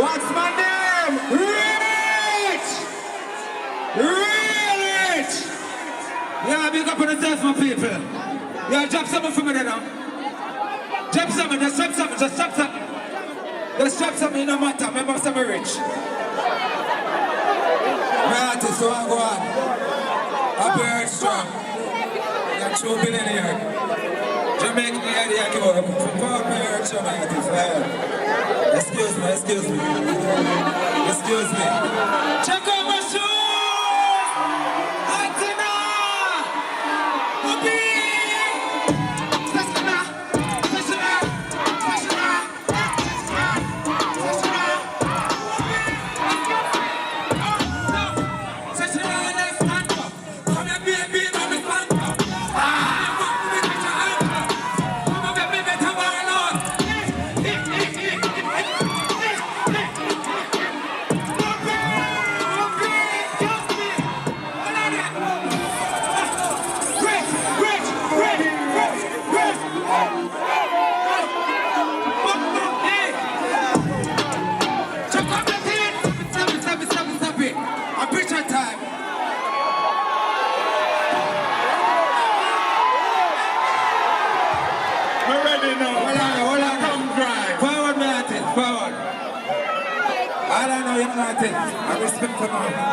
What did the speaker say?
What's my name? Rich! Rich! Yeah, big up on the death, my people. Yeah, drop something for me there now. Drop something, just drop something, just drop something. Just drop something, no matter. Remember, I'm rich. My artist, so I go on. I'll be very strong. You're a true billionaire. Jamaican, the idea I came out of. Fuck my artist, my artist. Excuse me, excuse me. Excuse me. Check out my shoes! Antina! Obi! Sesina! Sesina! Sesina! Sesina! Sesina, let's stand up. Come here, baby, let me stand up. Come on, baby, better warrior, Lord. Forward, man. Forward. I don't know, you're not. I respect for now.